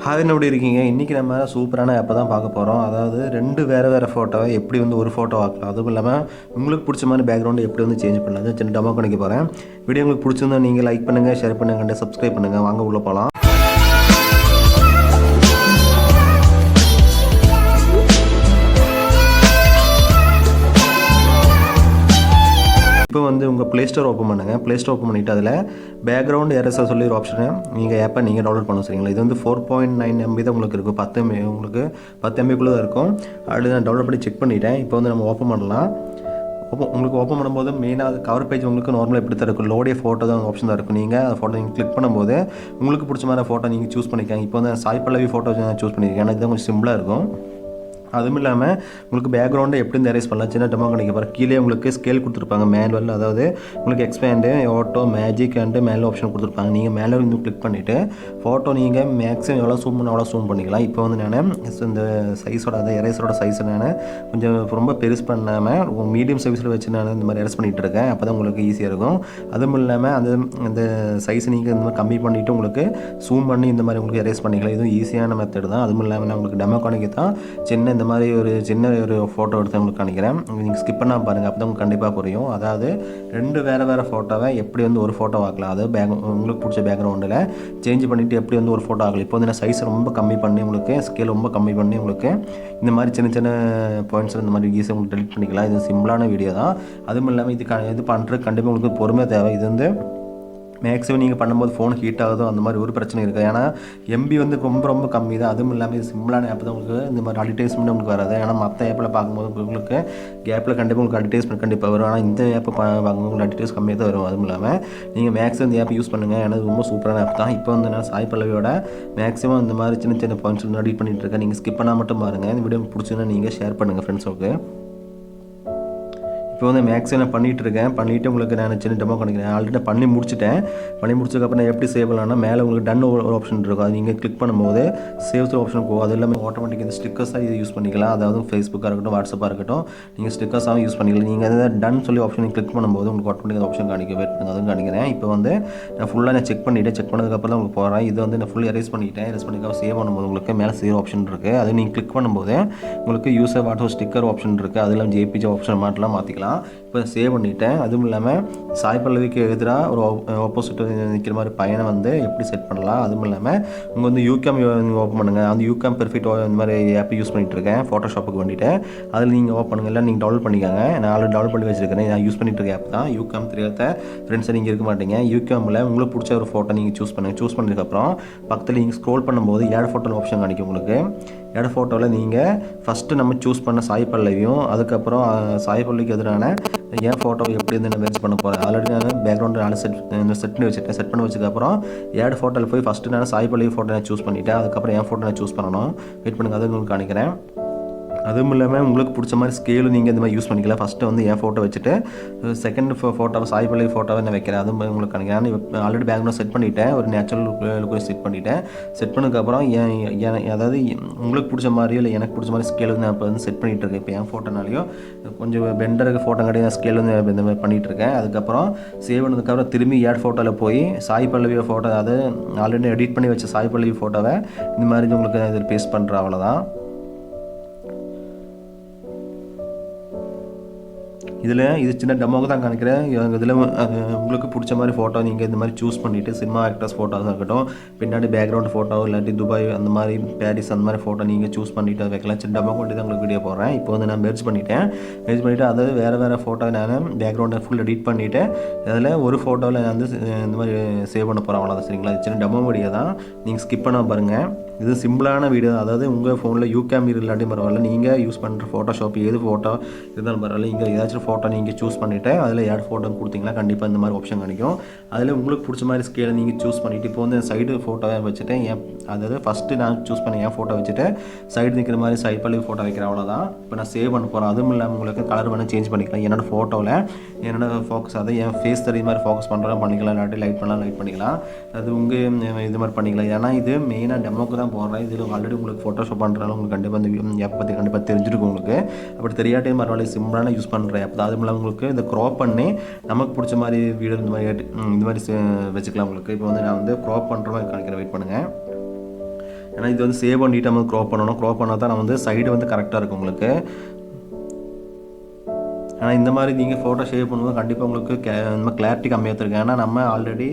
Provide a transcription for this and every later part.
Hi, எப்படி இருக்கீங்க? இன்றைக்கி நம்ம சூப்பரான ஆப்பை தான் பார்க்க போகிறோம். அதாவது 2 வேறு ஃபோட்டோவை எப்படி ஒரு ஃபோட்டோ ஆக்கலாம், அதுவும் இல்லாமல் உங்களுக்கு பிடிச்ச மாதிரி பேக்ரவுண்டு எப்படி சேஞ்ச் பண்ணலாம், அது சின்ன டெமோ காணிக்க போகிறேன். வீடியோ உங்களுக்கு பிடிச்சிருந்தா நீங்கள் லைக் பண்ணுங்கள், ஷேர் பண்ணுங்கள், சப்ஸ்கிரைப் பண்ணுங்கள். வாங்க உள்ளே போகலாம். இப்போ உங்கள் ப்ளே ஸ்டோர் ஓப்பன் பண்ணுங்கள். ப்ளே ஸ்டோர் ஓப்பன் பண்ணிவிட்டு அதில் பேக்ரவுண்ட் எரேசர் சொல்லி ஒரு ஆப்ஷனை நீங்கள் ஆப்பை நீங்கள் டவுன்லோட் பண்ண சரிங்களா. இது 4.9 MB தான் உங்களுக்கு இருக்கும். 10 MB உங்களுக்கு 10 MBக்குள்ளே தான் இருக்கும். அப்படி நான் டவுன்லோட் பண்ணி செக் பண்ணிவிட்டேன். இப்போ நம்ம ஓப்பன் பண்ணலாம். உங்களுக்கு ஓப்பன் பண்ணும்போது மெயினாக கவர் பேஜ் உங்களுக்கு நார்மலாக எப்படி தான் இருக்கும், லோடிய ஃபோட்டோ தான் ஆப்ஷன் தான் இருக்கும். நீங்கள் அந்த ஃபோட்டோ நீங்கள் கிளிக் பண்ணும்போது உங்களுக்கு பிடிச்ச மாதிரி ஃபோட்டோ நீங்கள் சூஸ் பண்ணிக்காங்க. இப்போ சாய் பல்லவி ஃபோட்டோ சூஸ் பண்ணியிருக்கேன். ஏன்னா இதுதான் கொஞ்சம் சிம்பிளாக இருக்கும். அதுவும் இல்லாமல் உங்களுக்கு பேக்ரவுண்டை எப்படி எரேஸ் பண்ணலாம் சின்ன டெமோ கிடைக்க போகிற. கீழே உங்களுக்கு ஸ்கேல் கொடுத்துருப்பாங்க மேனுவல், அதாவது உங்களுக்கு எக்ஸ்பேண்டு, ஆட்டோ, மேஜிக் அண்டு மேலே ஆப்ஷன் கொடுத்துருப்பாங்க. நீங்கள் மேலே கிளிக் பண்ணிவிட்டு ஃபோட்டோ நீங்கள் மேக்ஸிமம் எவ்வளோ ஜூம் பண்ண அவ்வளோ ஜூம் பண்ணிக்கலாம். இப்போ நான் இந்த சைஸோட அதாவது எரேஸரோட சைஸை நான் கொஞ்சம் ரொம்ப பெருசு பண்ணாமல் மீடியம் சைஸில் வச்சு நான் இந்த மாதிரி எரேஸ் பண்ணிகிட்டு இருக்கேன். அப்போ தான் உங்களுக்கு ஈஸியாக இருக்கும். அதுவும் இல்லாமல் அந்த சைஸை நீங்கள் இந்த மாதிரி கம்மி பண்ணிவிட்டு உங்களுக்கு ஜூம் பண்ணி இந்த மாதிரி உங்களுக்கு எரேஸ் பண்ணிக்கலாம். இதுவும் ஈஸியான மெத்தட் தான். அதுவும் இல்லாமல் நான் உங்களுக்கு டெமோ காணிக்க தான் இந்த மாதிரி ஒரு சின்ன ஒரு ஃபோட்டோ எடுத்து உங்களுக்கு காணிக்கிறேன். நீங்கள் ஸ்கிப் பண்ணால் பாருங்கள், அப்போ தான் உங்களுக்கு கண்டிப்பாக புரியும். அதாவது 2 வேறு ஃபோட்டோவை எப்படி ஒரு ஃபோட்டோ ஆக்கலாம், அதாவது உங்களுக்கு பிடிச்ச பேக்ரவுண்டில் சேஞ்ச் பண்ணிவிட்டு எப்படி ஒரு ஃபோட்டோ ஆகலாம். இப்போ நான் சைஸ் ரொம்ப கம்மி பண்ணி உங்களுக்கு ஸ்கேல் ரொம்ப கம்மி பண்ணி உங்களுக்கு இந்த மாதிரி சின்ன சின்ன பாயிண்ட்ஸ் இந்த மாதிரி ஈஸியாக உங்களுக்கு டெலிட் பண்ணிக்கலாம். இது சிம்பிளான வீடியோ தான். அதுவும் இல்லாமல் இது பண்ணுறது கண்டிப்பாக உங்களுக்கு பொறுமையாக தேவை. இது மேக்ஸிமம் நீங்கள் பண்ணும்போது ஃபோன் ஹீட் ஆகுதோ அந்த மாதிரி ஒரு பிரச்சனை இருக்குது. ஏன்னா எம்பி ரொம்ப கம்மி தான். அதுவும் இல்லாமல் இது சிம்பிளான ஆப் தான். உங்களுக்கு இந்த மாதிரி அட்வர்டைஸ்மெண்ட் உங்களுக்கு வராது. ஏன்னா மற்ற ஆப்பில் பார்க்கும்போது உங்களுக்கு கேப்பில் கண்டிப்பாக உங்களுக்கு அட்வர்டைஸ்மெண்ட் கண்டிப்பாக வரும். ஆனால் இந்த ஆப்பை பார்க்கும்போது உங்களுக்கு அட்வர்டைஸ் கம்மியாக தான் வரும். அதுவும் இல்லாமல் நீங்கள் மேக்ஸிமம் இந்த ஆப் யூஸ் பண்ணுங்கள். ஏன்னா ரொம்ப சூப்பரான ஆப் தான். இப்போ நான் சாய் பல்லவியோட மேக்ஸிமம் இந்த மாதிரி சின்ன சின்ன பாயிண்ட்ஸ் எடிட் பண்ணிகிட்டு இருக்கேன். நீங்கள் ஸ்கிப் பண்ணால் மட்டும் பாருங்கள். இந்த வீடியோ பிடிச்சிங்கன்னா நீங்கள் ஷேர் பண்ணுங்கள் ஃப்ரெண்ட்ஸுக்கு. இப்போ மேக்ஸிமம் நான் பண்ணிவிட்டு உங்களுக்கு நான் சின்ன டெமோ காணிக்கிறேன். ஆல்ரெடி பண்ணி முடிச்சதுக்கப்புறம் நான் எப்படி சேவ் பண்ணலாம்னா மேலே உங்களுக்கு டன் ஒரு ஆப்ஷன் இருக்கும். அது நீங்கள் கிளிக் பண்ணும்போது சேவ்ஸ் ஆப்ஷன் போகும். அது இல்லாமல் ஆட்டோமேட்டிக் இந்த ஸ்டிக்கர்ஸாக இது யூஸ் பண்ணிக்கலாம். அதாவது ஃபேஸ்புக்காக இருக்கட்டும், வாட்ஸ்அப்பாக இருக்கட்டும், நீங்கள் ஸ்டிக்கர்ஸாகவும் யூஸ் பண்ணிக்கலாம். நீங்கள் அதை டன் சொல்லி ஆப்ஷன் கிளிக் பண்ணும்போது உங்களுக்கு ஆட்டோமேட்டிக் ஆப்ஷன் காணிக்க வெயிட் பண்ணுங்க. அதுவும் காணிக்கிறேன். இப்போ நான் ஃபுல்லாக செக் பண்ணதுக்கப்புறம் தான் உங்களுக்கு போகிறேன். இது நான் ஃபுல்லாக எரேஸ் பண்ணிக்காமல் சேவ் பண்ணும்போது உங்களுக்கு மேலே சேவ் ஆப்ஷன் இருக்குது. அது நீங்கள் கிளிக் பண்ணும்போது உங்களுக்கு யூஸர் வாட்ஸ்அப் ஸ்டிக்கர் ஆப்ஷன் இருக்குது. அதில் ஜேபிஜி ஆப்ஷன் மாற்றிக்கலாம். இப்போ சேவ் பண்ணிவிட்டேன். அதுவும் இல்லாமல் சாய் பல்லவிக்கு எதிராக ஒரு ஆப்போசிட் நிற்கிற மாதிரி பையனை எப்படி செட் பண்ணலாம். அதுவும் இல்லாமல் உங்கள் யூகேம் ஓப்பன் பண்ணுங்கள். அந்த யூகேம் பெர்ஃபெக்ட் இந்த மாதிரி ஆப் யூஸ் பண்ணிகிட்டு இருக்கேன் ஃபோட்டோஷாப்புக்கு வேண்டிட்டு. அதில் நீங்கள் ஓப்பன் பண்ணுங்கள். இல்லை நீங்கள் டவுன்லோட் பண்ணிக்காங்க. நான் ஆல்ரெடி டவுன்லோட் பண்ணி வச்சுருக்கேன். நான் யூஸ் பண்ணிட்டு இருக்க ஆப் தான் யூகேம். தெரியாத ஃப்ரெண்ட்ஸை நீங்கள் இருக்க மாட்டீங்க. யூகேமில் உங்களுக்கு பிடிச்ச ஒரு ஃபோட்டோ நீங்கள் சூஸ் பண்ணதுக்கப்புறம் பக்கத்தில் நீங்கள் ஸ்க்ரோல் பண்ணும்போது ஏட் ஃபோட்டோ ஆப்ஷன் காணிக்கும். உங்களுக்கு ஏட் ஃபோட்டோவில் நீங்கள் ஃபஸ்ட்டு நம்ம சூஸ் பண்ண சாய் பல்லவியும் அதுக்கப்புறம் சாய் பல்லவிக்கு எதிரான என் ஃபோட்டோ எப்படி நான் மேட்ச் பண்ண போகிறேன். ஆல்ரெடி நான் பேக்ரவுண்டு செட் பண்ணி வச்சதுக்கப்புறம் ஏட் ஃபோட்டோவில் போய் ஃபஸ்ட்டு நான் சாய் பல்லவி ஃபோட்டோ நான் சூஸ் பண்ணிவிட்டேன். அதுக்கப்புறம் என் ஃபோட்டோ நான் சூஸ் பண்ணணும். வெயிட் பண்ணுங்கள், அதை உங்களுக்கு காணிக்கிறேன். அதுவும் இல்லாமல் உங்களுக்கு பிடிச்ச மாதிரி ஸ்கேலும் நீங்கள் இந்த மாதிரி யூஸ் பண்ணிக்கலாம். ஃபஸ்ட்டு என் ஃபோட்டோ வச்சுட்டு செகண்ட் ஃபோட்டோவை சாய் பல்லவி ஃபோட்டோவை நான் வைக்கிறேன். அதுவும் உங்களுக்கு காணிக்கிறேன். நான் ஆல்ரெடி பேக்ரவுண்ட் செட் பண்ணிவிட்டேன். ஒரு நேச்சுரல் லுக்கு செட் பண்ணிவிட்டேன். செட் பண்ணதுக்கப்புறம் அதாவது உங்களுக்கு பிடிச்ச மாதிரியோ இல்லை எனக்கு பிடிச்ச மாதிரி ஸ்கேல் நான் இப்போ செட் பண்ணிகிட்டு இருக்கேன். இப்போ என் ஃபோட்டோனாலையும் கொஞ்சம் பெண்டருக்கு ஃபோட்டோ கிடையாது ஸ்கேல் இந்த மாதிரி பண்ணிகிட்டு இருக்கேன். அதுக்கப்புறம் சேவ் பண்ணதுக்கப்புறம் திரும்பி ஏட் ஃபோட்டோவில் போய் சாய் பல்லவியோட ஃபோட்டோ, அதாவது ஆல்ரெடி எடிட் பண்ணி வச்ச சாய் பல்லவி ஃபோட்டோவை இந்த மாதிரி உங்களுக்கு இதில் பேஸ்ட் பண்ணுறேன். அவ்வளோதான். இது சின்ன டெமோக்கு தான் காணிக்கிறேன். இதில் உங்களுக்கு பிடிச்ச மாதிரி ஃபோட்டோ நீங்கள் இந்த மாதிரி சூஸ் பண்ணிவிட்டு சினிமா ஆக்டர்ஸ் ஃபோட்டோஸாக இருக்கட்டும், பின்னாடி பேக்ரவுண்ட் ஃபோட்டோ இல்லாட்டி துபாய் அந்த மாதிரி பாரிஸ் அந்த மாதிரி ஃபோட்டோ நீங்கள் சூஸ் பண்ணிவிட்டு வைக்கலாம். சின்ன டெமோ கொண்டு தான் உங்களுக்கு வீடியோ போடுறேன். இப்போ நான் மெர்ஜ் பண்ணிவிட்டேன். அதாவது வேறு ஃபோட்டோ நான் பேக்ரவுண்டை ஃபுல் எடிட் பண்ணிவிட்டு அதில் ஒரு ஃபோட்டோவில் நான் இந்த மாதிரி சேவ் பண்ண போகிறேன். அவ்வளோதான். சரிங்களா? சின்ன டெமோ வீடியோ தான். நீங்கள் ஸ்கிப் பண்ண பாருங்கள். இது சிம்பிளான வீடியோ. அதாவது உங்கள் ஃபோனில் யூகேம் இல்லாட்டி பரவாயில்ல, நீங்கள் யூஸ் பண்ணுற ஃபோட்டோஷாப் எது ஃபோட்டோ இருந்தாலும் பரவாயில்ல, இங்கே ஏதாச்சும் ஃபோட்டோ நீங்கள் சூஸ் பண்ணிவிட்டு அதில் ஏட் ஃபோட்டோ கொடுத்தீங்கன்னா கண்டிப்பாக இந்த மாதிரி ஆப்ஷன் கிடைக்கும். அதில் உங்களுக்கு பிடிச்ச மாதிரி ஸ்கேலை நீங்கள் சூஸ் பண்ணிவிட்டு இப்போ சைடு ஃபோட்டோவை வச்சுட்டு அதாவது ஃபஸ்ட்டு நான் சூஸ் பண்ண என் ஃபோட்டோ வச்சுட்டு சைடு நிற்கிற மாதிரி சாய் பல்லவி ஃபோட்டோ வைக்கிறேன். அவ்வளோதான். இப்போ நான் சேவ் பண்ண போகிறேன். அதுவும் இல்லாமல் உங்களுக்கு கலர் வேணால் சேஞ்ச் பண்ணிக்கலாம். என்னோடய ஃபோட்டோவில் என்னோடய ஃபோக்கஸ் அதாவது என் ஃபேஸ் தெரியுற மாதிரி ஃபோக்கஸ் பண்ணுறோம் பண்ணிக்கலாம். இல்லாட்டி லைட் பண்ணிக்கலாம். அது உங்கள் இது மாதிரி பண்ணிக்கலாம். ஏன்னா இது மெயினாக டெமோக்கு தான் போடுறேன். இதில் ஆல்ரெடி உங்களுக்கு ஃபோட்டோஷாப் பண்ணுறாலும் உங்களுக்கு கண்டிப்பாக இந்த ஆப் பற்றி கண்டிப்பாக தெரிஞ்சிருக்கும். உங்களுக்கு அப்படி தெரியாட்டே பரவாயில்ல, சிம்பிளான யூஸ் பண்ணுற ஆப் தான். அதுவும் இல்லாமல் உங்களுக்கு இந்த க்ராப் பண்ணி நமக்கு பிடிச்ச மாதிரி வீடியோ இந்த மாதிரி வச்சுக்கலாம். உங்களுக்கு இப்போ நான் க்ராப் பண்ணுற மாதிரி காணிக்கிறேன். வெயிட் பண்ணுங்கள். ஏன்னா இது வந்து சேவ் பண்ணிட்டு நம்ம க்ராப் பண்ணணும். க்ராப் பண்ணால் தான் நம்ம வந்து சைடு வந்து கரெக்டாக இருக்கும் உங்களுக்கு. ஆனால் இந்த மாதிரி நீங்கள் ஃபோட்டோ ஷேவ் பண்ணும்போது கண்டிப்பாக உங்களுக்கு இந்த மாதிரி கிளாரிட்டி கம்மியாக தான் இருக்குது. ஏன்னா நம்ம ஆல்ரெடி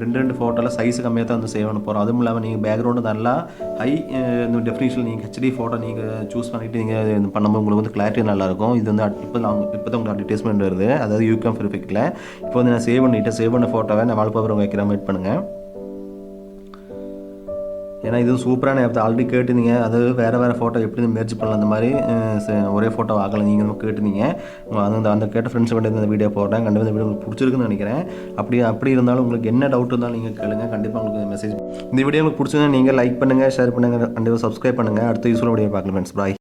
2 ஃபோட்டோவில் சைஸ் கம்மியாக தான் வந்து சேவ் பண்ண போகிறோம். அதுவும் இல்லாமல் நீங்கள் பேக்ரவுண்டு நல்லா ஹை இந்த டெஃபினிஷன் நீங்கள் ஹெச்டி ஃபோட்டோ நீங்கள் சூஸ் பண்ணிவிட்டு நீங்கள் இது பண்ணும்போது உங்களுக்கு வந்து கிளாரிட்டி நல்லாயிருக்கும். இது வந்து இப்போ தான் உங்களுக்கு அட்வர்டைஸ்மெண்ட் வருது, அதாவது யூகாம் வெரிஃபைக்கில். இப்போ வந்து நான் சேவ் பண்ணிவிட்டேன். சேவ் பண்ண ஃபோட்டோவை நான் வால்பேப்பர் வைக்கிற வெயிட் பண்ணுங்கள். ஏன்னா இதுவும் சூப்பரான ஆப் தான். ஆல்ரெடி கேட்டுருந்தீங்க, அதாவது வேறு ஃபோட்டோ எப்படி மெர்ஜ் பண்ணலாம், அந்த மாதிரி ஒரே ஃபோட்டோ ஆகலை நீங்கள் கேட்டுருந்தீங்க. அந்த கேட்ட ஃப்ரெண்ட்ஸ் கிட்ட இந்த வீடியோ போடுறேன். கண்டிப்பாக இந்த வீடியோ உங்களுக்கு பிடிச்சிருக்குன்னு நினைக்கிறேன். அப்படி இருந்தாலும் உங்களுக்கு என்ன டவுட் இருந்தாலும் நீங்கள் கேளுங்க, கண்டிப்பாக உங்களுக்கு மெசேஜ். இந்த வீடியோ உங்களுக்கு பிடிச்சிருந்தா நீங்கள் லைக் பண்ணுங்கள், ஷேர் பண்ணுங்கள், கண்டிப்பாக சப்ஸ்கிரைப் பண்ணுங்கள். அடுத்த யூஸ்ஃபுல் வீடியோ பார்க்கலாம் ஃப்ரெண்ட்ஸ். பாய்.